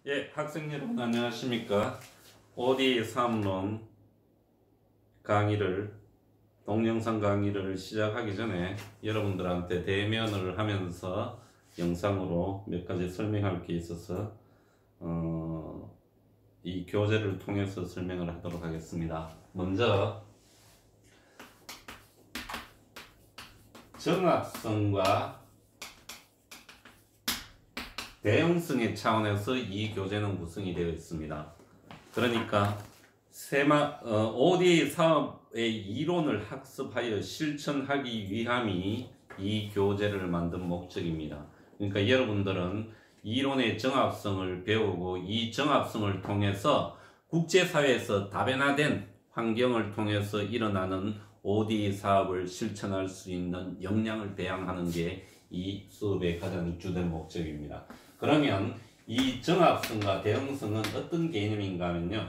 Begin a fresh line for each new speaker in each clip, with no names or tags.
예, 학생 여러분 안녕하십니까? ODA 사업론 강의를 동영상 강의를 시작하기 전에 여러분들한테 대면을 하면서 영상으로 몇 가지 설명할 게 있어서 이 교재를 통해서 설명을 하도록 하겠습니다. 먼저 정합성과 대형성의 차원에서 이 교재는 구성이 되어 있습니다. 그러니까 ODA 사업의 이론을 학습하여 실천하기 위함이 이 교재를 만든 목적입니다. 그러니까 여러분들은 이론의 정합성을 배우고 이 정합성을 통해서 국제사회에서 다변화된 환경을 통해서 일어나는 ODA 사업을 실천할 수 있는 역량을 배양하는 게 이 수업의 가장 주된 목적입니다. 그러면 이 정합성과 대형성은 어떤 개념인가 하면요.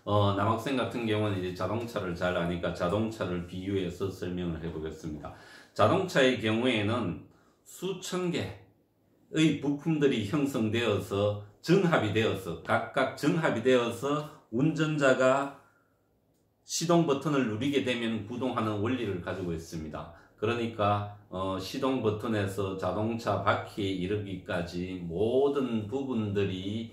남학생 같은 경우는 이제 자동차를 잘 아니까 자동차를 비유해서 설명을 해보겠습니다. 자동차의 경우에는 수천 개의 부품들이 형성되어서 각각 정합이 되어서 운전자가 시동 버튼을 누르게 되면 구동하는 원리를 가지고 있습니다. 그러니까 시동 버튼에서 자동차 바퀴에 이르기까지 모든 부분들이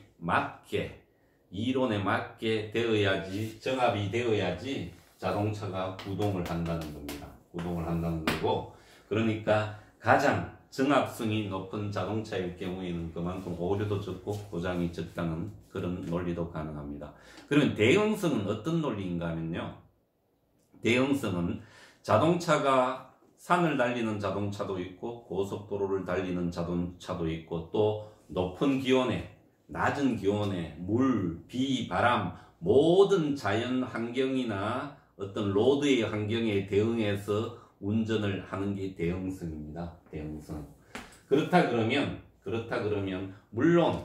이론에 맞게 되어야지, 정합이 되어야지 자동차가 구동을 한다는 겁니다. 구동을 한다는 거고, 그러니까 가장 정합성이 높은 자동차일 경우에는 그만큼 오류도 적고 고장이 적다는 그런 논리도 가능합니다. 그러면 대형성은 어떤 논리인가 하면요. 대형성은 자동차가 산을 달리는 자동차도 있고 고속도로를 달리는 자동차도 있고 또 높은 기온에 낮은 기온에 물, 비, 바람 모든 자연 환경이나 어떤 로드의 환경에 대응해서 운전을 하는 게 대형성입니다. 대형성. 그렇다 그러면 물론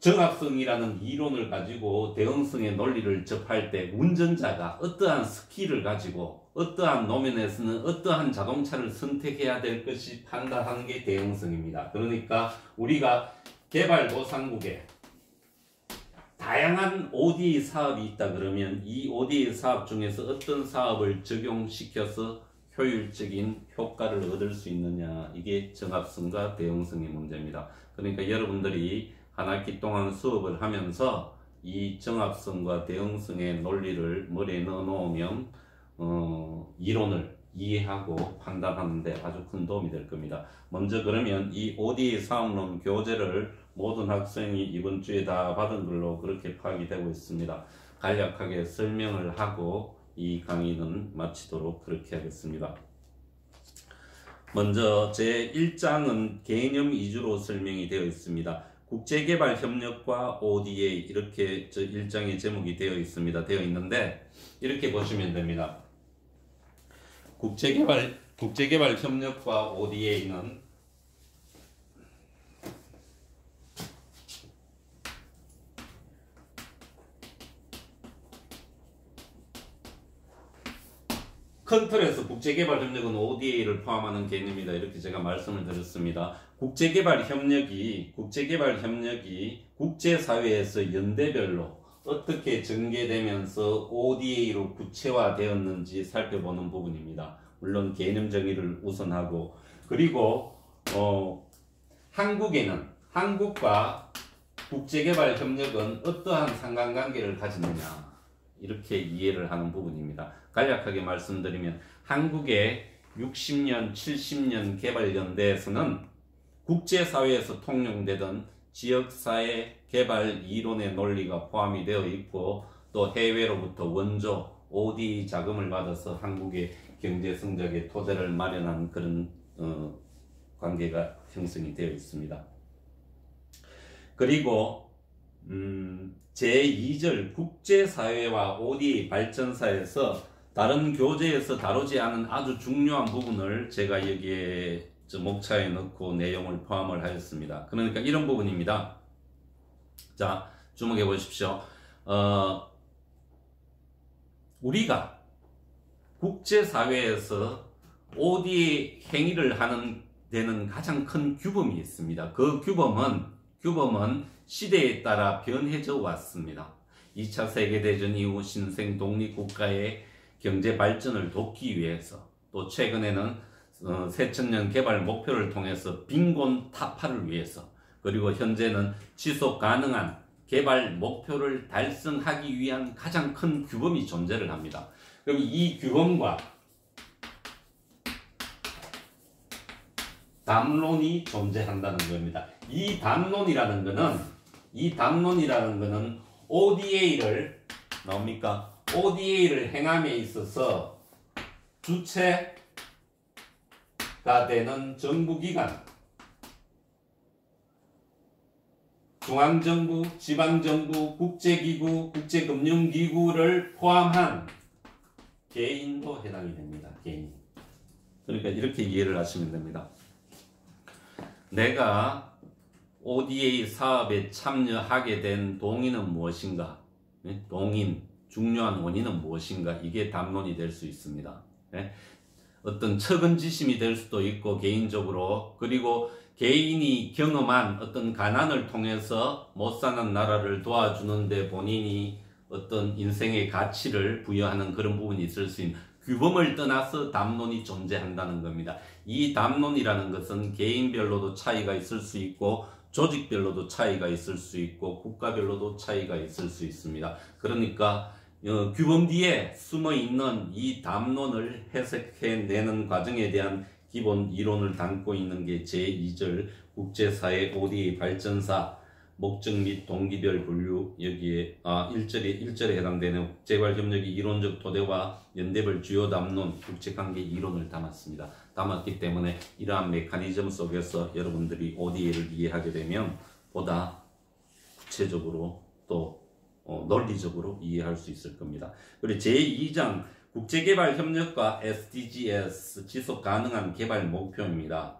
정합성이라는 이론을 가지고 대형성의 논리를 접할 때 운전자가 어떠한 스킬을 가지고 어떠한 노면에서는 어떠한 자동차를 선택해야 될 것이 판단하는 게 대형성입니다. 그러니까 우리가 개발도상국에 다양한 ODA 사업이 있다 그러면 이 ODA 사업 중에서 어떤 사업을 적용시켜서 효율적인 효과를 얻을 수 있느냐, 이게 정합성과 대형성의 문제입니다. 그러니까 여러분들이 한 학기 동안 수업을 하면서 이 정합성과 대형성의 논리를 머리에 넣어 놓으면 이론을 이해하고 판단하는 데 아주 큰 도움이 될 겁니다. 먼저 그러면 이 ODA 사업론 교재를 모든 학생이 이번 주에 다 받은 걸로 그렇게 파악이 되고 있습니다. 간략하게 설명을 하고 이 강의는 마치도록 그렇게 하겠습니다. 먼저 제1장은 개념 위주로 설명이 되어 있습니다. 국제개발협력과 ODA 이렇게 1장의 제목이 되어 있는데 이렇게 보시면 됩니다. 국제개발협력과 ODA는 큰 틀에서 국제개발협력은 ODA를 포함하는 개념이다. 이렇게 제가 말씀을 드렸습니다. 국제개발협력이 국제사회에서 연대별로 어떻게 전개되면서 ODA로 구체화되었는지 살펴보는 부분입니다. 물론 개념 정의를 우선하고, 그리고 한국과 국제개발협력은 어떠한 상관관계를 가지느냐, 이렇게 이해를 하는 부분입니다. 간략하게 말씀드리면 한국의 60년, 70년 개발연대에서는 국제사회에서 통용되던 지역사회 개발 이론의 논리가 포함이 되어 있고 또 해외로부터 원조 ODA 자금을 받아서 한국의 경제 성장의 토대를 마련한 그런 관계가 형성이 되어 있습니다. 그리고 제2절 국제사회와 ODA 발전사에서 다른 교재에서 다루지 않은 아주 중요한 부분을 제가 여기에 목차에 넣고 내용을 포함을 하였습니다. 그러니까 이런 부분입니다. 자, 주목해 보십시오. 우리가 국제사회에서 ODA 행위를 하는 되는 가장 큰 규범이 있습니다. 그 규범은 시대에 따라 변해져 왔습니다. 2차 세계대전 이후 신생 독립국가의 경제 발전을 돕기 위해서, 또 최근에는 새천년 개발 목표를 통해서 빈곤 타파를 위해서, 그리고 현재는 지속 가능한 개발 목표를 달성하기 위한 가장 큰 규범이 존재를 합니다. 그럼 이 규범과 담론이 존재한다는 겁니다. 이 담론이라는 거는 ODA를 나옵니까? ODA를 행함에 있어서 주체가 되는 정부기관, 중앙정부, 지방정부, 국제기구, 국제금융기구를 포함한 개인도 해당이 됩니다. 개인. 그러니까 이렇게 이해를 하시면 됩니다. 내가 ODA 사업에 참여하게 된 동인은 무엇인가? 동인, 중요한 원인은 무엇인가? 이게 담론이 될 수 있습니다. 어떤 측은지심이 될 수도 있고, 개인적으로, 그리고 개인이 경험한 어떤 가난을 통해서 못 사는 나라를 도와주는데 본인이 어떤 인생의 가치를 부여하는 그런 부분이 있을 수 있는, 규범을 떠나서 담론이 존재한다는 겁니다. 이 담론이라는 것은 개인별로도 차이가 있을 수 있고, 조직별로도 차이가 있을 수 있고, 국가별로도 차이가 있을 수 있습니다. 그러니까 규범 뒤에 숨어있는 이 담론을 해석해내는 과정에 대한 기본 이론을 담고 있는 게 제2절 국제사회 ODA 발전사 목적 및 동기별 분류, 여기에 1절에 해당되는 국제개발협력의 이론적 토대와 연대별 주요 담론, 국제관계 이론을 담았기 때문에 이러한 메커니즘 속에서 여러분들이 ODA를 이해하게 되면 보다 구체적으로 또 논리적으로 이해할 수 있을 겁니다. 그리고 제2장 국제개발협력과 SDGs 지속가능한 개발 목표입니다.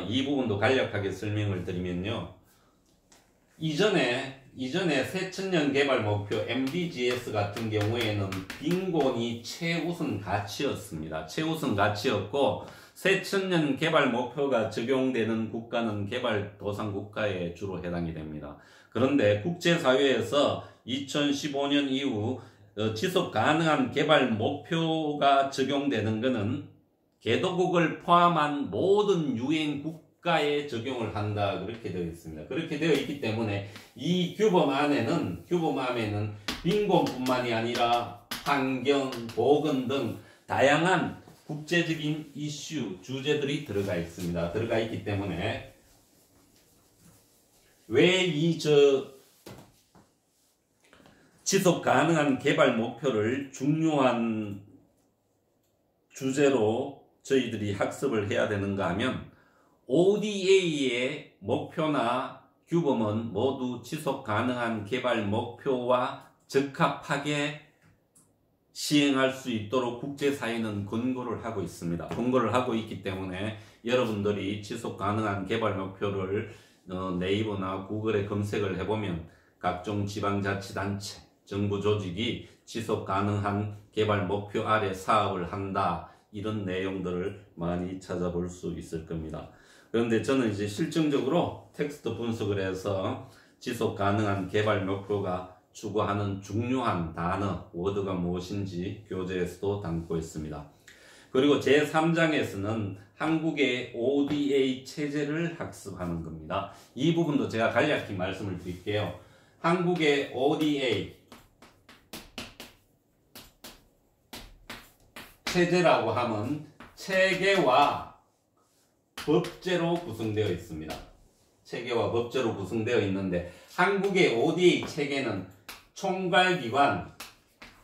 이 부분도 간략하게 설명을 드리면요. 이전에 새천년 개발 목표 MDGs 같은 경우에는 빈곤이 최우선 가치였습니다. 최우선 가치였고, 새천년 개발 목표가 적용되는 국가는 개발도상 국가에 주로 해당이 됩니다. 그런데 국제사회에서 2015년 이후 지속 가능한 개발 목표가 적용되는 것은 개도국을 포함한 모든 유엔 국가에 적용을 한다, 그렇게 되어 있습니다. 그렇게 되어 있기 때문에 이 규범 안에는 빈곤뿐만이 아니라 환경, 보건 등 다양한 국제적인 이슈, 주제들이 들어가 있습니다. 들어가 있기 때문에 왜 지속 가능한 개발 목표를 중요한 주제로 저희들이 학습을 해야 되는가 하면, ODA의 목표나 규범은 모두 지속 가능한 개발 목표와 적합하게 시행할 수 있도록 국제사회는 권고를 하고 있습니다. 권고를 하고 있기 때문에 여러분들이 지속 가능한 개발 목표를 네이버나 구글에 검색을 해보면 각종 지방자치단체, 정부 조직이 지속 가능한 개발 목표 아래 사업을 한다, 이런 내용들을 많이 찾아볼 수 있을 겁니다. 그런데 저는 이제 실증적으로 텍스트 분석을 해서 지속 가능한 개발 목표가 추구하는 중요한 단어, 워드가 무엇인지 교재에서도 담고 있습니다. 그리고 제3장에서는 한국의 ODA 체제를 학습하는 겁니다. 이 부분도 제가 간략히 말씀을 드릴게요. 한국의 ODA 체제라고 하면 체계와 법제로 구성되어 있습니다. 체계와 법제로 구성되어 있는데, 한국의 ODA 체계는 총괄기관,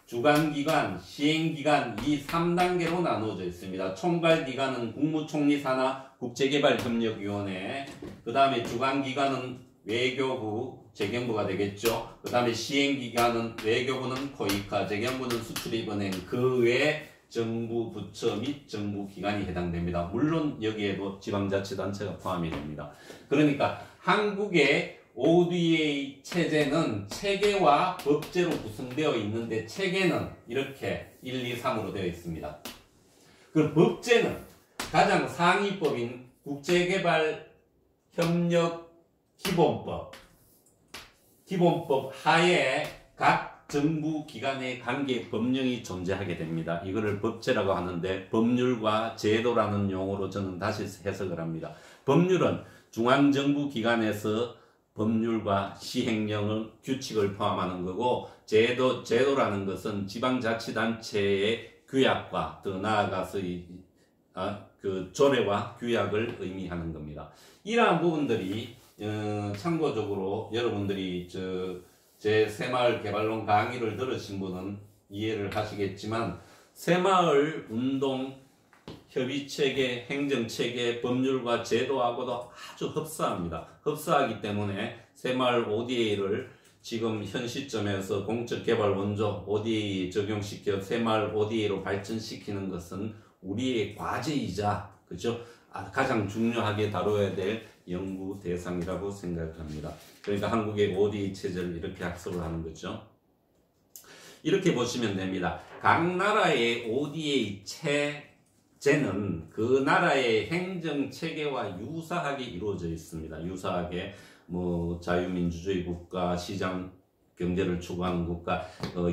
주관기관, 시행기관 이 3단계로 나누어져 있습니다. 총괄기관은 국무총리 산하 국제개발협력위원회, 그 다음에 주관기관은 외교부, 재경부가 되겠죠. 그 다음에 시행기관은 외교부는 코이카, 재경부는 수출입은행, 그 외에 정부 부처 및 정부기관이 해당됩니다. 물론 여기에도 지방자치단체가 포함이 됩니다. 그러니까 한국의 ODA 체제는 체계와 법제로 구성되어 있는데, 체계는 이렇게 1, 2, 3으로 되어 있습니다. 그 가장 상위법인 국제개발협력기본법 하에 각 정부 기관의 관계 법령이 존재하게 됩니다. 이거를 법제라고 하는데 법률과 제도라는 용어로 저는 다시 해석을 합니다. 법률은 중앙정부 기관에서 법률과 시행령을 규칙을 포함하는 거고, 제도라는 것은 지방자치단체의 규약과 더 나아가서 그 조례와 규약을 의미하는 겁니다. 이러한 부분들이 참고적으로 여러분들이 제 새마을 개발론 강의를 들으신 분은 이해를 하시겠지만, 새마을 운동 협의체계, 행정체계, 법률과 제도하고도 아주 흡사합니다. 흡사하기 때문에 새마을 ODA를 지금 현 시점에서 공적개발 원조 ODA 적용시켜 새마을 ODA로 발전시키는 것은 우리의 과제이자, 그죠? 가장 중요하게 다뤄야 될 연구 대상이라고 생각합니다. 그러니까 한국의 ODA 체제를 이렇게 학습을 하는 거죠. 이렇게 보시면 됩니다. 각 나라의 ODA 체제는 그 나라의 행정 체계와 유사하게 이루어져 있습니다. 유사하게 뭐 자유민주주의 국가, 시장 경제를 추구하는 국가,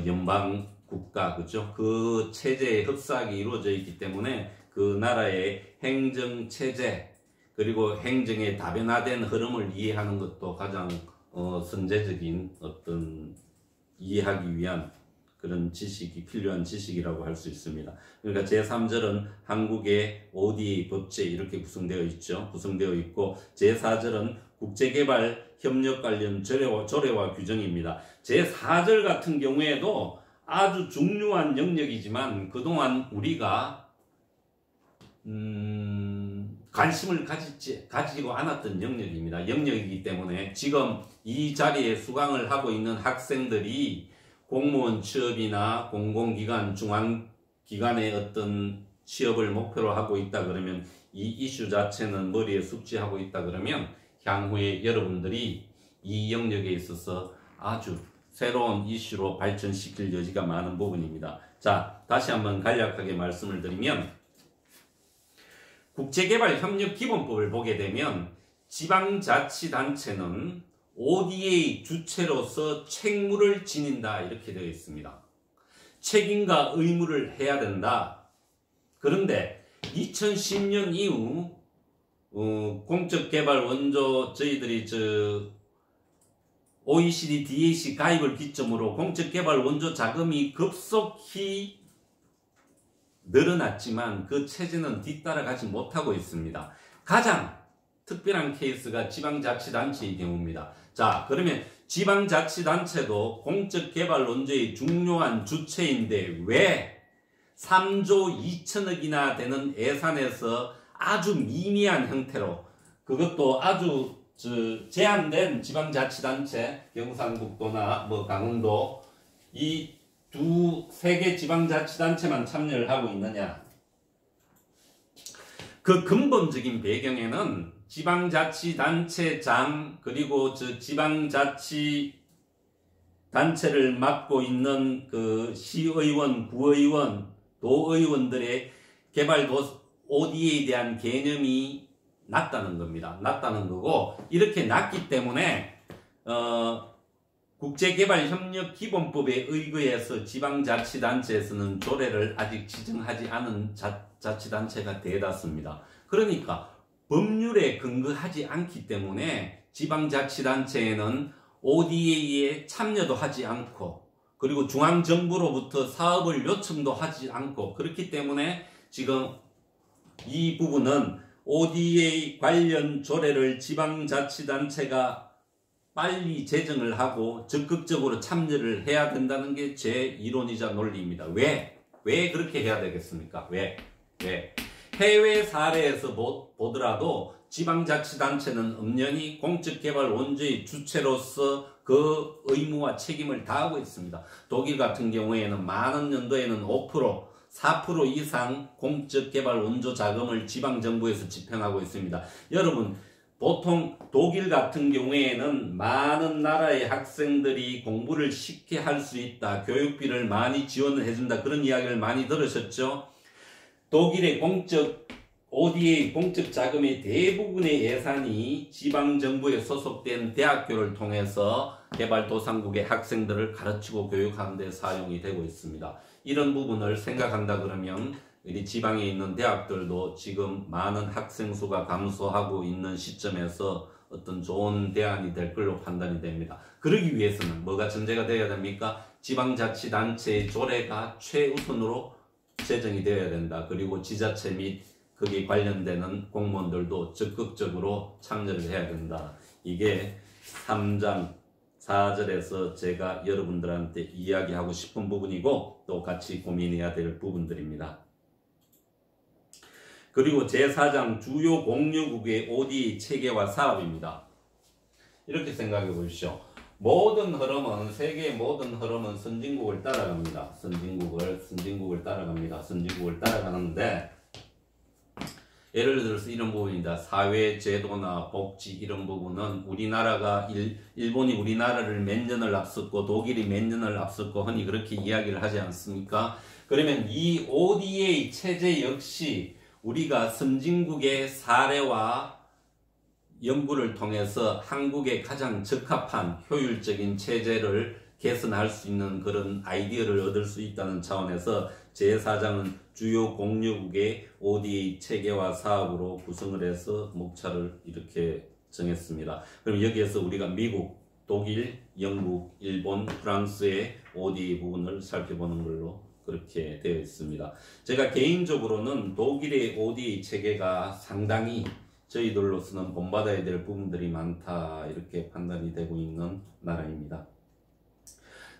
연방 국가, 그죠? 그 체제에 흡사하게 이루어져 있기 때문에 그 나라의 행정 체제 그리고 행정의 다변화된 흐름을 이해하는 것도 가장 선제적인 어떤 이해하기 위한 그런 지식이 필요한 지식이라고 할 수 있습니다. 그러니까 제3절은 한국의 ODA 법제 이렇게 구성되어 있죠. 구성되어 있고, 제4절은 국제개발 협력 관련 조례와 규정입니다. 제4절 같은 경우에도 아주 중요한 영역이지만 그동안 우리가 관심을 가지고 않았던 영역이기 때문에 지금 이 자리에 수강을 하고 있는 학생들이 공무원 취업이나 공공기관, 중앙기관의 어떤 취업을 목표로 하고 있다 그러면, 이 이슈 자체는 머리에 숙지하고 있다 그러면 향후에 여러분들이 이 영역에 있어서 아주 새로운 이슈로 발전시킬 여지가 많은 부분입니다. 자, 다시 한번 간략하게 말씀을 드리면, 국제개발협력기본법을 보게 되면 지방자치단체는 ODA 주체로서 책무를 지닌다 이렇게 되어 있습니다. 책임과 의무를 해야 된다. 그런데 2010년 이후 공적개발 원조 저희들이 OECD, DAC 가입을 기점으로 공적개발 원조 자금이 급속히 늘어났지만 그 체제는 뒤따라가지 못하고 있습니다. 가장 특별한 케이스가 지방자치단체의 경우입니다. 자, 그러면 지방자치단체도 공적개발 원조의 중요한 주체인데 왜 3조 2천억이나 되는 예산에서 아주 미미한 형태로, 그것도 아주 제한된 지방자치단체, 경상북도나 강원도 이 세 개 지방자치단체만 참여를 하고 있느냐? 그 근본적인 배경에는 지방자치단체장 그리고 지방자치단체를 맡고 있는 그 시의원, 구의원, 도의원들의 ODA에 대한 개념이 낮다는 겁니다. 낮다는 거고, 이렇게 낮기 때문에 국제개발협력기본법에 의거해서 지방자치단체에서는 조례를 아직 지정하지 않은 자치단체가 대다수입니다. 그러니까 법률에 근거하지 않기 때문에 지방자치단체에는 ODA에 참여도 하지 않고, 그리고 중앙정부로부터 사업을 요청도 하지 않고, 그렇기 때문에 지금 이 부분은 ODA 관련 조례를 지방자치단체가 빨리 제정을 하고 적극적으로 참여를 해야 된다는 게 제 이론이자 논리입니다. 왜 그렇게 해야 되겠습니까? 왜? 해외 사례에서 보더라도 지방자치단체는 엄연히 공적개발 원조의 주체로서 그 의무와 책임을 다하고 있습니다. 독일 같은 경우에는 많은 연도에는 5%, 4% 이상 공적개발 원조 자금을 지방정부에서 집행하고 있습니다. 여러분, 보통 독일 같은 경우에는 많은 나라의 학생들이 공부를 쉽게 할 수 있다, 교육비를 많이 지원을 해준다, 그런 이야기를 많이 들으셨죠? 독일의 공적 ODA 공적 자금의 대부분의 예산이 지방정부에 소속된 대학교를 통해서 개발도상국의 학생들을 가르치고 교육하는 데 사용이 되고 있습니다. 이런 부분을 생각한다 그러면 우리 지방에 있는 대학들도 지금 많은 학생 수가 감소하고 있는 시점에서 어떤 좋은 대안이 될 걸로 판단이 됩니다. 그러기 위해서는 뭐가 전제가 되어야 됩니까? 지방자치단체의 조례가 최우선으로 제정이 되어야 된다. 그리고 지자체 및 거기에 관련되는 공무원들도 적극적으로 참여를 해야 된다. 이게 3장 4절에서 제가 여러분들한테 이야기하고 싶은 부분이고 또 같이 고민해야 될 부분들입니다. 그리고 제4장 주요 공유국의 ODA 체계와 사업입니다. 이렇게 생각해 보십시오. 모든 흐름은, 세계의 모든 흐름은 선진국을 따라갑니다. 선진국을 따라가는데 예를 들어서 이런 부분입니다. 사회 제도나 복지 이런 부분은 우리나라가 일본이 우리나라를 몇 년을 앞섰고 독일이 몇 년을 앞섰고 흔히 그렇게 이야기를 하지 않습니까? 그러면 이 ODA 체제 역시 우리가 선진국의 사례와 연구를 통해서 한국에 가장 적합한 효율적인 체제를 개선할 수 있는 그런 아이디어를 얻을 수 있다는 차원에서 제4장은 주요 공유국의 ODA 체계와 사업으로 구성을 해서 목차를 이렇게 정했습니다. 그럼 여기에서 우리가 미국, 독일, 영국, 일본, 프랑스의 ODA 부분을 살펴보는 걸로 그렇게 되어 있습니다. 제가 개인적으로는 독일의 ODA 체계가 상당히 저희들로서는 본받아야 될 부분들이 많다 이렇게 판단이 되고 있는 나라입니다.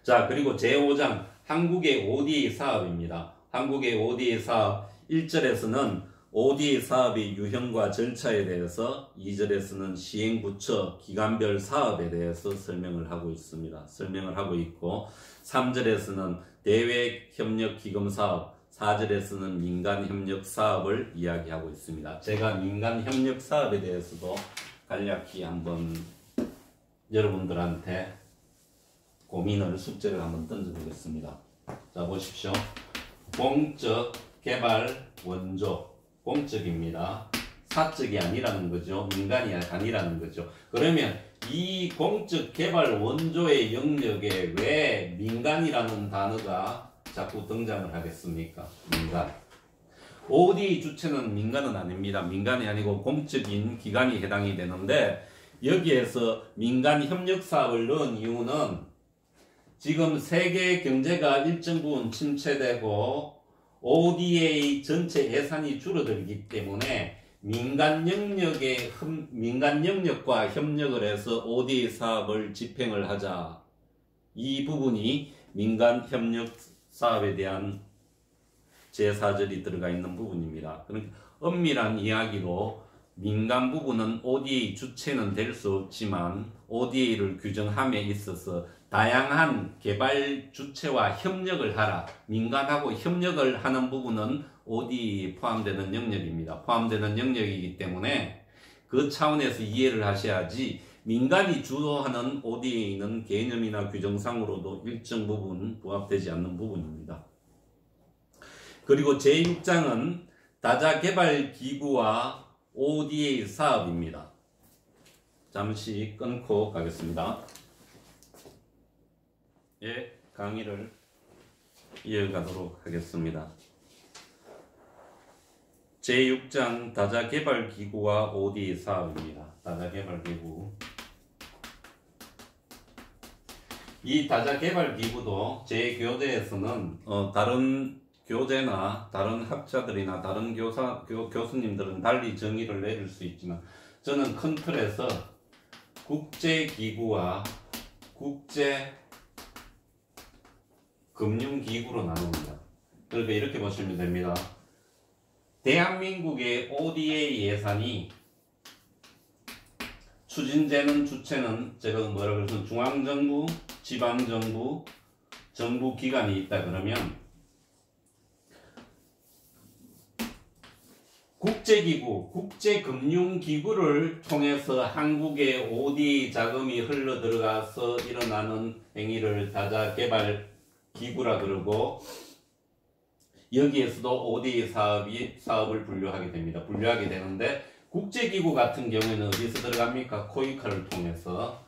자, 그리고 제5장 한국의 ODA 사업입니다. 한국의 ODA 사업 1절에서는 ODA 사업의 유형과 절차에 대해서 2절에서는 시행부처 기관별 사업에 대해서 설명을 하고 있습니다. 설명을 하고 있고 3절에서는 대외협력기금 사업 4절에서는 민간협력 사업을 이야기하고 있습니다. 제가 민간협력 사업에 대해서도 간략히 한번 여러분들한테 고민을 숙제를 한번 던져보겠습니다. 자, 보십시오. 공적 개발 원조, 공적입니다. 사적이 아니라는 거죠. 민간이 아니라는 거죠. 그러면 이 공적 개발 원조의 영역에 왜 민간이라는 단어가 자꾸 등장을 하겠습니까? 민간. ODA 주체는 민간은 아닙니다. 민간이 아니고 공적인 기관이 해당이 되는데 여기에서 민간 협력 사업을 넣은 이유는 지금 세계 경제가 일정 부분 침체되고 ODA 전체 예산이 줄어들기 때문에 민간 영역과 협력을 해서 ODA 사업을 집행을 하자. 이 부분이 민간 협력 사업에 대한 제4절이 들어가 있는 부분입니다. 그러니까 엄밀한 이야기로 민간 부분은 ODA 주체는 될 수 없지만 ODA를 규정함에 있어서 다양한 개발 주체와 협력을 하라. 민간하고 협력을 하는 부분은 ODA에 포함되는 영역입니다. 포함되는 영역이기 때문에 그 차원에서 이해를 하셔야지 민간이 주도하는 ODA는 개념이나 규정상으로도 일정 부분 부합되지 않는 부분입니다. 그리고 제6장은 다자개발기구와 ODA 사업입니다. 잠시 끊고 가겠습니다. 예, 강의를 이어가도록 하겠습니다. 제6장 다자개발기구와 ODA 사업입니다. 다자개발기구. 이 다자개발기구도 제 교재에서는 다른 교재나 다른 학자들이나 다른 교수님들은 달리 정의를 내릴 수 있지만 저는 큰 틀에서 국제기구와 국제금융기구로 나눕니다. 그러니까 이렇게 보시면 됩니다. 대한민국의 ODA 예산이 추진되는 주체는 제가 뭐라고 해서 중앙정부, 지방정부, 정부기관이 있다 그러면 국제기구, 국제금융기구를 통해서 한국의 ODA 자금이 흘러들어가서 일어나는 행위를 다자개발기구라 그러고 여기에서도 ODA 사업을 분류하게 됩니다. 분류하게 되는데 국제기구 같은 경우에는 어디서 들어갑니까? 코이카를 통해서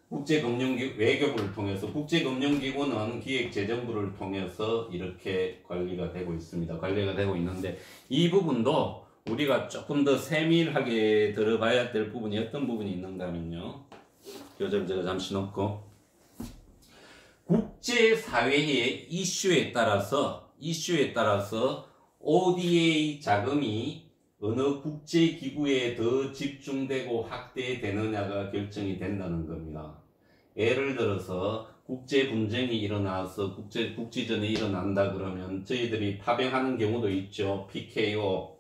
국제금융기구, 외교부를 통해서 국제금융기구는 기획재정부를 통해서 이렇게 관리가 되고 있습니다. 관리가 되고 있는데 이 부분도 우리가 조금 더 세밀하게 들어봐야 될 부분이 어떤 부분이 있는가 하면요. 요즘 제가 잠시 놓고 국제사회의 이슈에 따라서 ODA 자금이 어느 국제기구에 더 집중되고 확대되느냐가 결정이 된다는 겁니다. 예를 들어서 국제 분쟁이 일어나서 국지전이 일어난다 그러면 저희들이 파병하는 경우도 있죠. PKO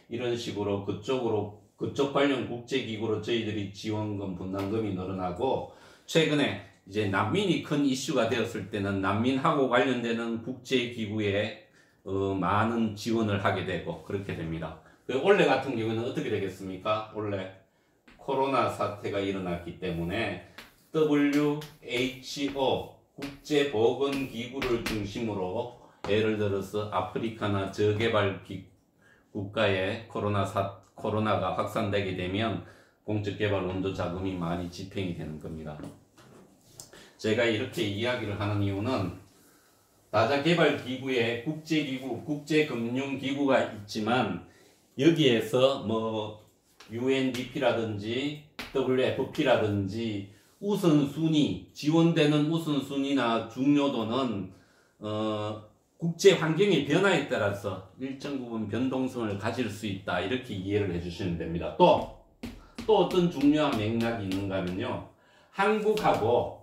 이런 식으로 그쪽 관련 국제기구로 저희들이 지원금 분담금이 늘어나고 최근에 이제 난민이 큰 이슈가 되었을 때는 난민하고 관련되는 국제기구에 많은 지원을 하게 되고 그렇게 됩니다. 올해 같은 경우는 어떻게 되겠습니까? 올해 코로나 사태가 일어났기 때문에 WHO 국제보건기구를 중심으로 예를 들어서 아프리카나 저개발 국가에 코로나가 확산되게 되면 공적개발 원조 자금이 많이 집행이 되는 겁니다. 제가 이렇게 이야기를 하는 이유는 다자개발기구에 국제기구, 국제금융기구가 있지만 여기에서 뭐 UNDP라든지 WFP라든지 우선순위, 지원되는 우선순위나 중요도는 국제 환경의 변화에 따라서 일정 부분 변동성을 가질 수 있다. 이렇게 이해를 해주시면 됩니다. 또 어떤 중요한 맥락이 있는가 하면요. 한국하고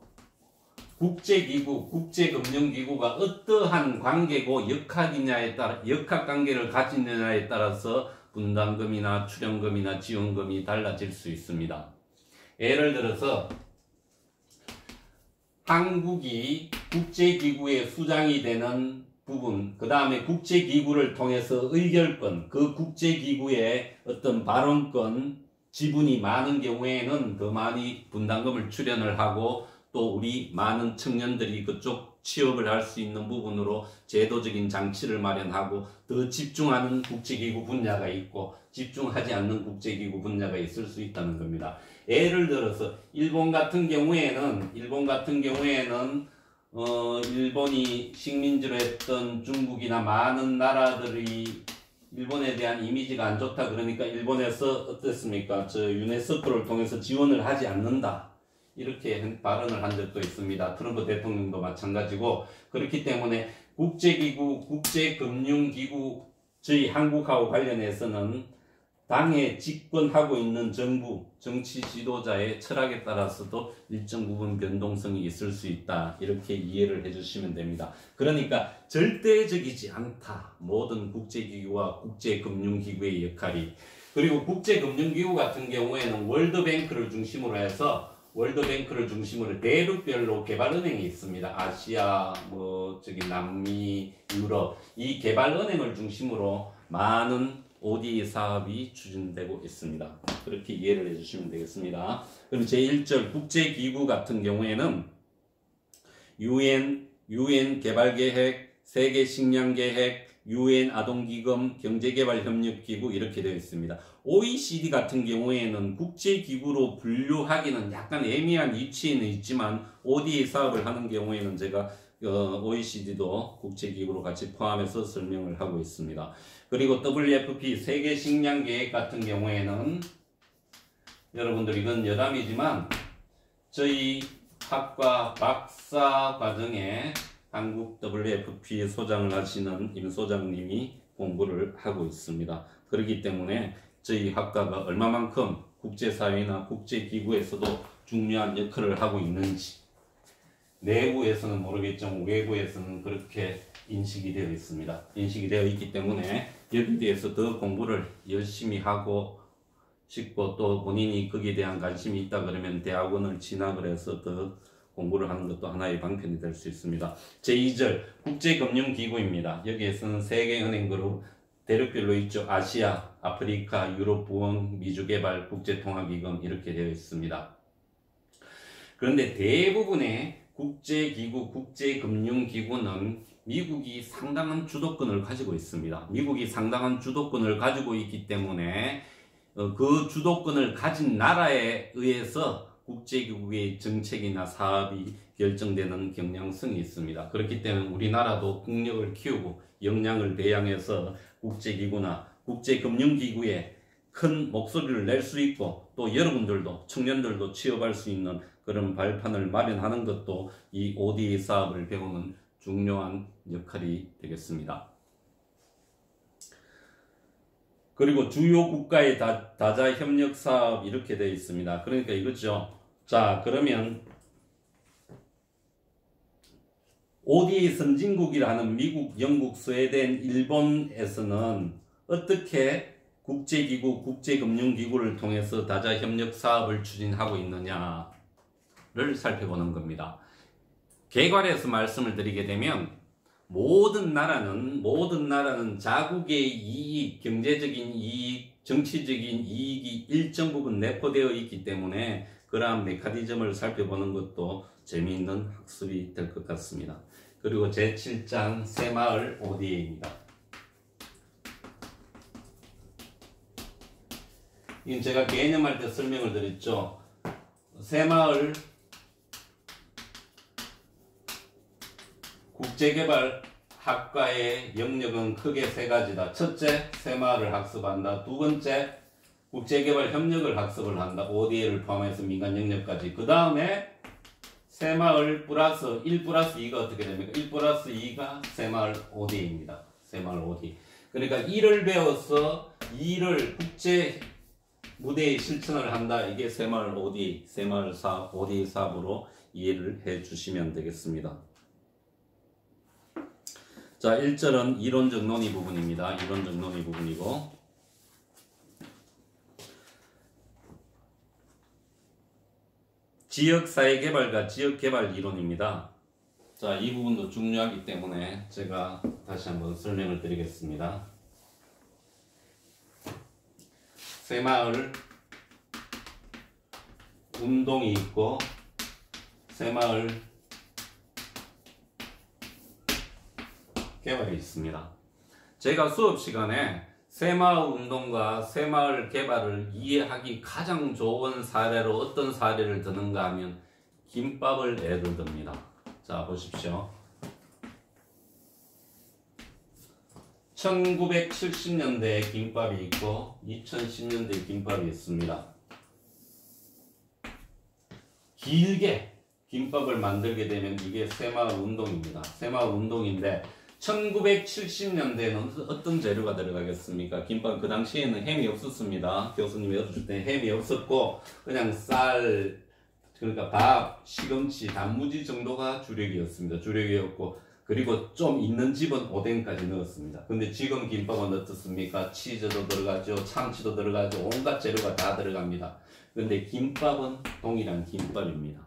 국제기구, 국제금융기구가 어떠한 관계고 역학관계를 가지느냐에 따라서 분담금이나 출연금이나 지원금이 달라질 수 있습니다. 예를 들어서 한국이 국제기구의 수장이 되는 부분, 그 다음에 국제기구를 통해서 의결권, 그 국제기구의 어떤 발언권, 지분이 많은 경우에는 더 많이 분담금을 출연을 하고 또 우리 많은 청년들이 그쪽 취업을 할 수 있는 부분으로 제도적인 장치를 마련하고 더 집중하는 국제기구 분야가 있고 집중하지 않는 국제기구 분야가 있을 수 있다는 겁니다. 예를 들어서 일본 같은 경우에는 일본이 식민지로 했던 중국이나 많은 나라들이 일본에 대한 이미지가 안 좋다 그러니까 일본에서 어떻습니까? 유네스코를 통해서 지원을 하지 않는다. 이렇게 발언을 한 적도 있습니다. 트럼프 대통령도 마찬가지고 그렇기 때문에 국제기구, 국제금융기구 저희 한국하고 관련해서는 당에 집권하고 있는 정부, 정치 지도자의 철학에 따라서도 일정 부분 변동성이 있을 수 있다. 이렇게 이해를 해주시면 됩니다. 그러니까 절대적이지 않다. 모든 국제기구와 국제금융기구의 역할이. 그리고 국제금융기구 같은 경우에는 월드뱅크를 중심으로 해서 대륙별로 개발은행이 있습니다. 아시아, 남미, 유럽 이 개발은행을 중심으로 많은 ODA 사업이 추진되고 있습니다. 그렇게 이해를 해주시면 되겠습니다. 그럼 제1절 국제기구 같은 경우에는 UN 개발계획, 세계식량계획, UN 아동기금, 경제개발협력기구 이렇게 되어 있습니다. OECD 같은 경우에는 국제기구로 분류하기는 약간 애매한 위치에는 있지만 ODA 사업을 하는 경우에는 제가 OECD도 국제기구로 같이 포함해서 설명을 하고 있습니다. 그리고 WFP 세계식량계획 같은 경우에는 여러분들 이건 여담이지만 저희 학과 박사 과정에 한국 WFP 소장을 하시는 임 소장님이 공부를 하고 있습니다. 그렇기 때문에 저희 학과가 얼마만큼 국제사회나 국제기구에서도 중요한 역할을 하고 있는지 내부에서는 모르겠지만 외부에서는 그렇게 인식이 되어 있습니다. 인식이 되어 있기 때문에 여기에 대해서 더 공부를 열심히 하고 싶고 또 본인이 거기에 대한 관심이 있다 그러면 대학원을 진학을 해서 더 공부를 하는 것도 하나의 방편이 될 수 있습니다. 제2절 국제금융기구입니다. 여기에서는 세계은행그룹 대륙별로 있죠. 아시아, 아프리카, 유럽, 부흥, 미주개발, 국제통화기금 이렇게 되어 있습니다. 그런데 대부분의 국제기구, 국제금융기구는 미국이 상당한 주도권을 가지고 있습니다. 미국이 상당한 주도권을 가지고 있기 때문에 그 주도권을 가진 나라에 의해서 국제기구의 정책이나 사업이 결정되는 경향성이 있습니다. 그렇기 때문에 우리나라도 국력을 키우고 역량을 배양해서 국제기구나 국제금융기구에 큰 목소리를 낼 수 있고 또 여러분들도 청년들도 취업할 수 있는 그런 발판을 마련하는 것도 이 ODA 사업을 배우는 중요한 역할이 되겠습니다. 그리고 주요 국가의 다자 협력 사업 이렇게 되어 있습니다. 그러니까 이거죠. 자, 그러면 ODA 선진국이라는 미국, 영국, 스웨덴, 일본에서는 어떻게 국제기구, 국제금융기구를 통해서 다자 협력 사업을 추진하고 있느냐를 살펴보는 겁니다. 개괄해서 말씀을 드리게 되면 모든 나라는 자국의 이익, 경제적인 이익, 정치적인 이익이 일정 부분 내포되어 있기 때문에 그러한 메커니즘을 살펴보는 것도 재미있는 학습이 될 것 같습니다. 그리고 제7장 새마을 ODA입니다. 이건 제가 개념할 때 설명을 드렸죠. 새마을 국제개발학과의 영역은 크게 세 가지다. 첫째, 새마을을 학습한다. 두 번째, 국제개발 협력을 학습을 한다. ODA를 포함해서 민간 영역까지. 그 다음에 새마을 플러스 1 플러스 2가 어떻게 됩니까? 1 플러스 2가 새마을 ODA입니다. 새마을 ODA. 그러니까 1을 배워서 2를 국제 무대에 실천을 한다. 이게 새마을 ODA, 새마을 사업, ODA 사업으로 이해를 해 주시면 되겠습니다. 자, 1절은 이론적 논의 부분입니다. 이론적 논의 부분이고, 지역사회개발과 지역개발 이론입니다. 자, 이 부분도 중요하기 때문에 제가 다시 한번 설명을 드리겠습니다. 새마을 운동이 있고 새마을 개발이 있습니다. 제가 수업 시간에 새마을 운동과 새마을 개발을 이해하기 가장 좋은 사례로 어떤 사례를 드는가 하면 김밥을 예를 듭니다. 자, 보십시오. 1970년대에 김밥이 있고 2010년대에 김밥이 있습니다. 길게 김밥을 만들게 되면 이게 새마을 운동입니다. 새마을 운동인데 1970년대에는 어떤 재료가 들어가겠습니까? 김밥 그 당시에는 햄이 없었습니다. 교수님이 얻어줄 때 햄이 없었고 그냥 쌀, 그러니까 밥, 시금치, 단무지 정도가 주력이었습니다. 주력이었고 그리고 좀 있는 집은 오뎅까지 넣었습니다. 근데 지금 김밥은 어떻습니까? 치즈도 들어가죠, 참치도 들어가죠, 온갖 재료가 다 들어갑니다. 근데 김밥은 동일한 김밥입니다.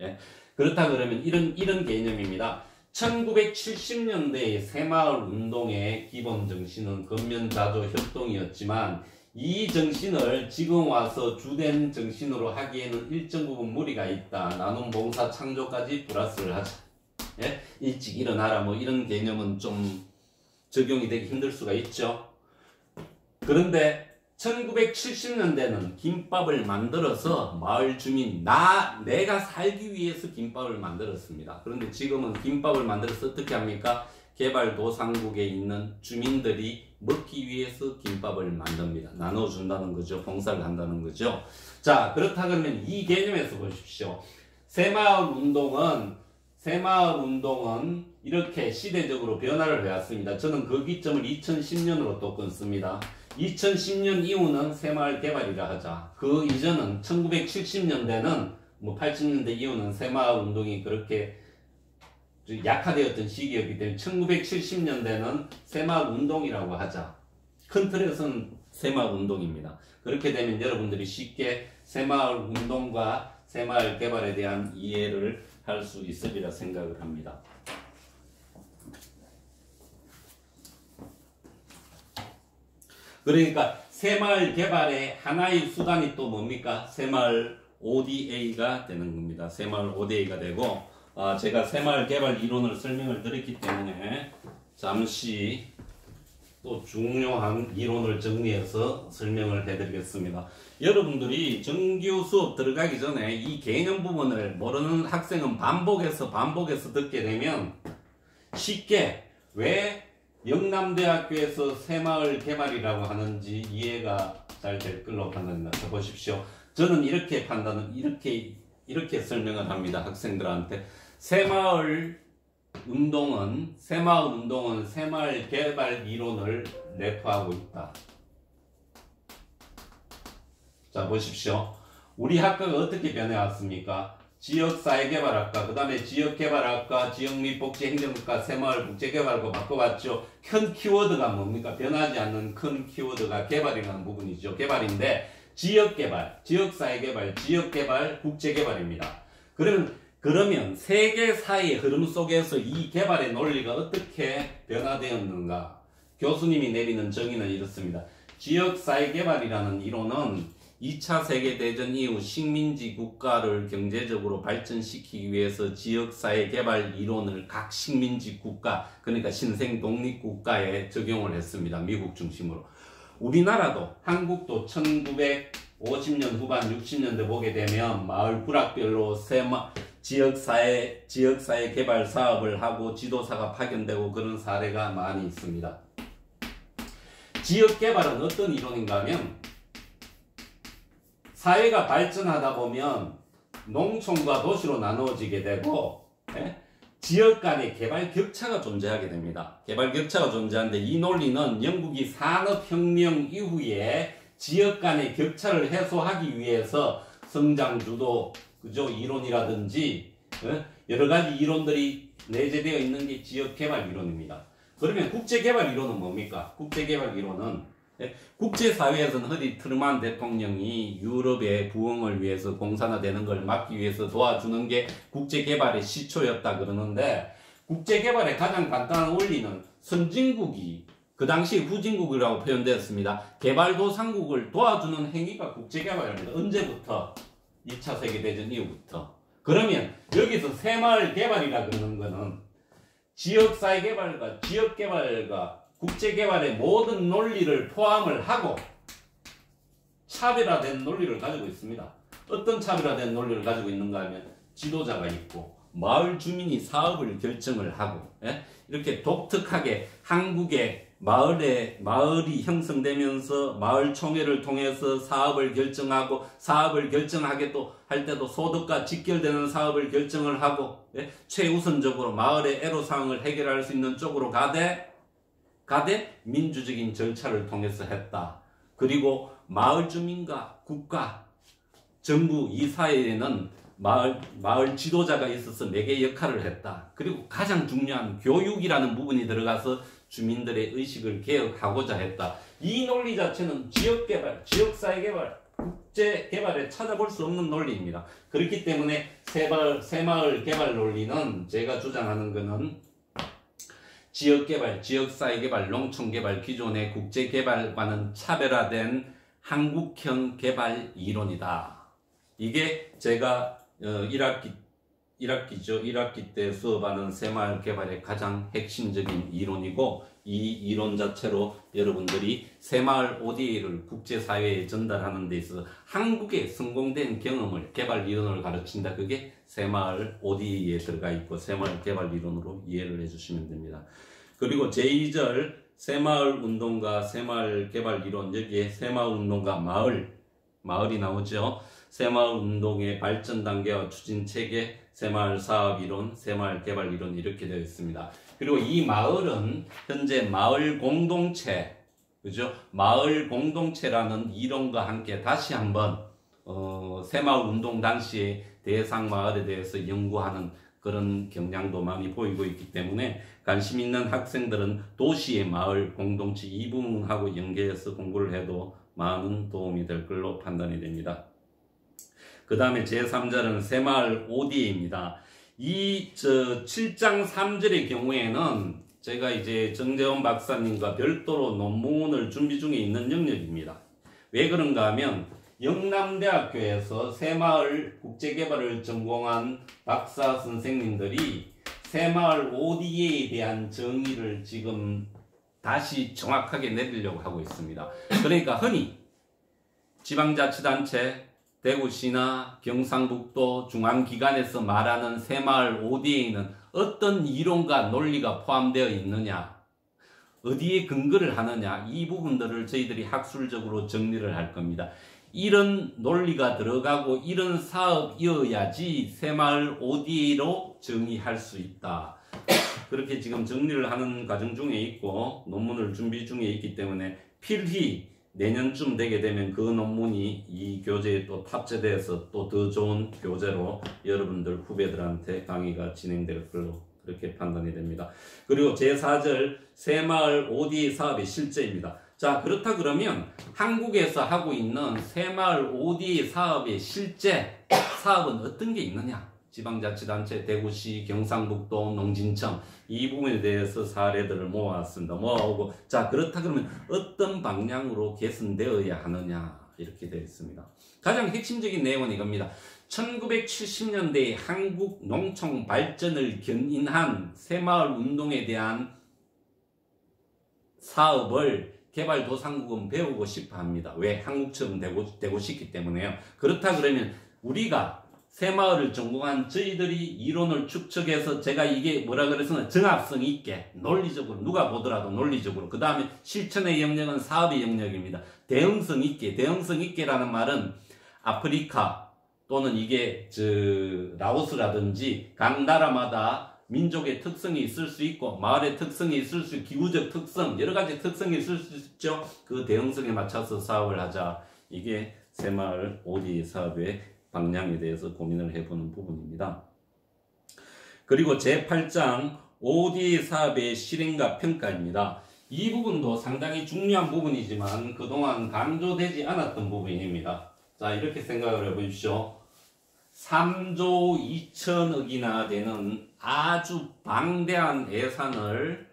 예? 그렇다 그러면 이런 개념입니다. 1970년대의 새마을 운동의 기본 정신은 근면자조 협동이었지만 이 정신을 지금 와서 주된 정신으로 하기에는 일정 부분 무리가 있다. 나눔 봉사 창조까지 플러스를 하자. 예? 일찍 일어나라 뭐 이런 개념은 좀 적용이 되기 힘들 수가 있죠. 그런데 1970년대는 김밥을 만들어서 마을 주민, 내가 살기 위해서 김밥을 만들었습니다. 그런데 지금은 김밥을 만들어서 어떻게 합니까? 개발도상국에 있는 주민들이 먹기 위해서 김밥을 만듭니다. 나눠준다는 거죠. 봉사를 한다는 거죠. 자, 그렇다 그러면 이 개념에서 보십시오. 새마을 운동은 이렇게 시대적으로 변화를 해왔습니다. 저는 그 기점을 2010년으로 또 끊습니다. 2010년 이후는 새마을 개발이라 하자. 그 이전은 1970년대는 뭐 80년대 이후는 새마을 운동이 그렇게 약화되었던 시기였기 때문에 1970년대는 새마을 운동이라고 하자. 큰 틀에서는 새마을 운동입니다. 그렇게 되면 여러분들이 쉽게 새마을 운동과 새마을 개발에 대한 이해를 할 수 있으리라 생각을 합니다. 그러니까 새마을 개발의 하나의 수단이 또 뭡니까? 새마을 ODA가 되는 겁니다. 새마을 ODA가 되고 제가 새마을 개발 이론을 설명을 드렸기 때문에 잠시 또 중요한 이론을 정리해서 설명을 해드리겠습니다. 여러분들이 정규 수업 들어가기 전에 이 개념 부분을 모르는 학생은 반복해서 듣게 되면 쉽게 왜 영남대학교에서 새마을 개발이라고 하는지 이해가 잘 될 걸로 판단합니다. 자, 보십시오. 저는 이렇게 이렇게 설명을 합니다. 학생들한테. 새마을 운동은 새마을 개발 이론을 내포하고 있다. 자, 보십시오. 우리 학과가 어떻게 변해왔습니까? 지역사회개발학과, 그 다음에 지역개발학과, 지역및복지행정학과, 새마을국제개발학과 바꿔봤죠. 큰 키워드가 뭡니까? 변하지 않는 큰 키워드가 개발이라는 부분이죠. 개발인데 지역개발, 지역사회개발, 지역개발, 국제개발입니다. 그러면 세계 사회의 흐름 속에서 이 개발의 논리가 어떻게 변화되었는가? 교수님이 내리는 정의는 이렇습니다. 지역사회개발이라는 이론은 2차 세계대전 이후 식민지 국가를 경제적으로 발전시키기 위해서 지역사회개발 이론을 각 식민지 국가, 그러니까 신생 독립국가에 적용을 했습니다. 미국 중심으로. 우리나라도, 한국도 1950년 후반 60년대 보게 되면 마을 부락별로 지역사회 개발 사업을 하고 지도사가 파견되고 그런 사례가 많이 있습니다. 지역개발은 어떤 이론인가 하면 사회가 발전하다 보면 농촌과 도시로 나누어지게 되고 지역 간의 개발 격차가 존재하게 됩니다. 개발 격차가 존재하는데 이 논리는 영국이 산업혁명 이후에 지역 간의 격차를 해소하기 위해서 성장주도 이론이라든지 여러 가지 이론들이 내재되어 있는 게 지역개발 이론입니다. 그러면 국제개발 이론은 뭡니까? 국제개발 이론은 국제사회에서는 흔히 트루만 대통령이 유럽의 부흥을 위해서 공산화되는 걸 막기 위해서 도와주는 게 국제개발의 시초였다 그러는데, 국제개발의 가장 간단한 원리는 선진국이 그 당시 후진국이라고 표현되었습니다. 개발도상국을 도와주는 행위가 국제개발입니다. 언제부터? 2차 세계대전 이후부터. 그러면 여기서 새마을 개발이라 그러는 거는 지역사회 개발과 지역개발과 국제개발의 모든 논리를 포함을 하고 차별화된 논리를 가지고 있습니다. 어떤 차별화된 논리를 가지고 있는가 하면 지도자가 있고 마을 주민이 사업을 결정을 하고 이렇게 독특하게 한국의 마을이 형성되면서 마을 총회를 통해서 사업을 결정하고 사업을 결정하게 또 할 때도 소득과 직결되는 사업을 결정을 하고 최우선적으로 마을의 애로사항을 해결할 수 있는 쪽으로 가되 민주적인 절차를 통해서 했다. 그리고 마을 주민과 국가, 정부 이 사이에는 마을 지도자가 있어서 매개 역할을 했다. 그리고 가장 중요한 교육이라는 부분이 들어가서 주민들의 의식을 개혁하고자 했다. 이 논리 자체는 지역개발, 지역사회개발, 국제개발에 찾아볼 수 없는 논리입니다. 그렇기 때문에 새마을 개발 논리는 제가 주장하는 것은 지역개발, 지역사회개발, 농촌개발, 기존의 국제개발과는 차별화된 한국형 개발 이론이다. 이게 제가 1학기 때 수업하는 새마을 개발의 가장 핵심적인 이론이고, 이 이론 자체로 여러분들이 새마을 ODA를 국제사회에 전달하는 데 있어서 한국의 성공된 경험을 개발 이론을 가르친다. 그게 새마을 ODA에 들어가 있고 새마을 개발 이론으로 이해를 해주시면 됩니다. 그리고 제2절 새마을 운동과 새마을 개발 이론, 여기에 새마을 운동과 마을이 나오죠. 새마을 운동의 발전 단계와 추진 체계, 새마을 사업 이론, 새마을 개발 이론 이렇게 되어 있습니다. 그리고 이 마을은 현재 마을 공동체, 그죠? 마을 공동체라는 이론과 함께 다시 한번 새마을 운동 당시에 대상 마을에 대해서 연구하는 그런 경향도 많이 보이고 있기 때문에 관심 있는 학생들은 도시의 마을 공동체 이 부분하고 연계해서 공부를 해도 많은 도움이 될 걸로 판단이 됩니다. 그 다음에 제3절은 새마을 ODA입니다. 이 7장 3절의 경우에는 제가 이제 정재원 박사님과 별도로 논문을 준비 중에 있는 영역입니다. 왜 그런가 하면 영남대학교에서 새마을 국제개발을 전공한 박사 선생님들이 새마을 ODA에 대한 정의를 지금 다시 정확하게 내리려고 하고 있습니다. 그러니까 흔히 지방자치단체, 대구시나 경상북도 중앙기관에서 말하는 새마을 ODA는 어떤 이론과 논리가 포함되어 있느냐, 어디에 근거를 하느냐, 이 부분들을 저희들이 학술적으로 정리를 할 겁니다. 이런 논리가 들어가고 이런 사업이어야지 새마을 ODA로 정의할 수 있다. 그렇게 지금 정리를 하는 과정 중에 있고 논문을 준비 중에 있기 때문에 필히 내년쯤 되게 되면 그 논문이 이 교재에 또 탑재돼서 또 더 좋은 교재로 여러분들 후배들한테 강의가 진행될 걸로 그렇게 판단이 됩니다. 그리고 제4절 새마을 ODA 사업의 실제입니다. 자, 그렇다 그러면 한국에서 하고 있는 새마을 ODA 사업의 실제 사업은 어떤 게 있느냐? 지방자치단체, 대구시, 경상북도, 농진청 이 부분에 대해서 사례들을 모았습니다. 모아오고 자, 그렇다 그러면 어떤 방향으로 개선되어야 하느냐 이렇게 되어 있습니다. 가장 핵심적인 내용은 이겁니다. 1970년대에 한국 농촌 발전을 견인한 새마을 운동에 대한 사업을 개발도상국은 배우고 싶어 합니다. 왜? 한국처럼 되고 싶기 때문에요. 그렇다 그러면 우리가 새마을을 전공한 저희들이 이론을 축적해서 제가 이게 뭐라 그래서는 정합성 있게 논리적으로 누가 보더라도 논리적으로 그 다음에 실천의 영역은 사업의 영역입니다. 대응성 있게라는 말은 아프리카 또는 이게 라오스라든지 각 나라마다 민족의 특성이 있을 수 있고 마을의 특성이 있을 수 있고 기후적 특성 여러 가지 특성이 있을 수 있죠. 그 대응성에 맞춰서 사업을 하자. 이게 새마을 ODA 사업의 방향에 대해서 고민을 해보는 부분입니다. 그리고 제8장 ODA 사업의 실행과 평가입니다. 이 부분도 상당히 중요한 부분이지만 그동안 강조되지 않았던 부분입니다. 자, 이렇게 생각을 해보십시오. 3조 2천억이나 되는 아주 방대한 예산을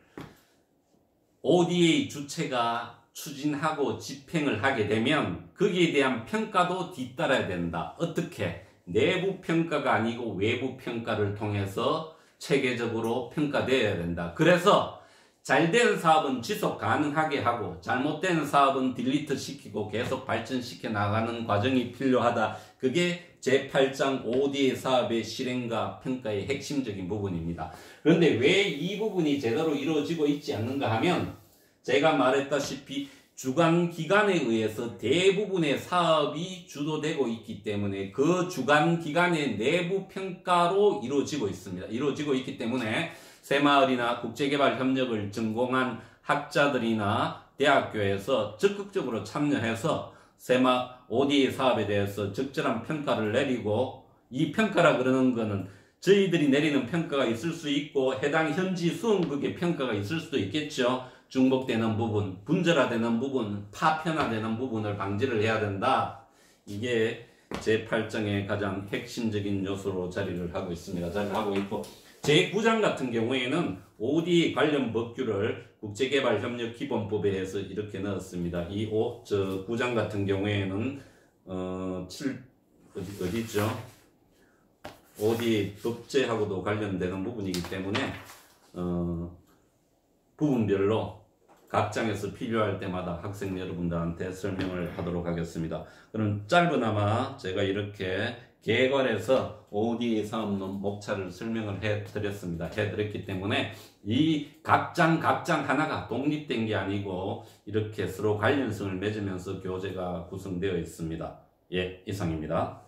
ODA 주체가 추진하고 집행을 하게 되면 거기에 대한 평가도 뒤따라야 된다. 어떻게? 내부 평가가 아니고 외부 평가를 통해서 체계적으로 평가되어야 된다. 그래서 잘된 사업은 지속 가능하게 하고 잘못된 사업은 딜리트 시키고 계속 발전시켜 나가는 과정이 필요하다. 그게 제8장 ODA 사업의 실행과 평가의 핵심적인 부분입니다. 그런데 왜 이 부분이 제대로 이루어지고 있지 않는가 하면 제가 말했다시피 주관기관에 의해서 대부분의 사업이 주도되고 있기 때문에 그 주관기관의 내부 평가로 이루어지고 있습니다. 이루어지고 있기 때문에 새마을이나 국제개발협력을 전공한 학자들이나 대학교에서 적극적으로 참여해서 새마을 ODA 사업에 대해서 적절한 평가를 내리고 이 평가라 그러는 거는 저희들이 내리는 평가가 있을 수 있고 해당 현지 수험국의 평가가 있을 수도 있겠죠. 중복되는 부분, 분절화되는 부분, 파편화되는 부분을 방지를 해야 된다. 이게 제8장의 가장 핵심적인 요소로 자리를 하고 있습니다. 자리를 하고 있고 제9장 같은 경우에는 ODA 관련 법규를 국제개발협력기본법에 해서 이렇게 넣었습니다. 이 9장 같은 경우에는 어디죠? ODA 법제하고도 관련되는 부분이기 때문에 부분별로 각 장에서 필요할 때마다 학생 여러분들한테 설명을 하도록 하겠습니다. 그럼 짧으나마 제가 이렇게 개괄해서 ODA 사업론 목차를 설명을 해드렸기 때문에 이 각 장 하나가 독립된 게 아니고 이렇게 서로 관련성을 맺으면서 교재가 구성되어 있습니다. 예, 이상입니다.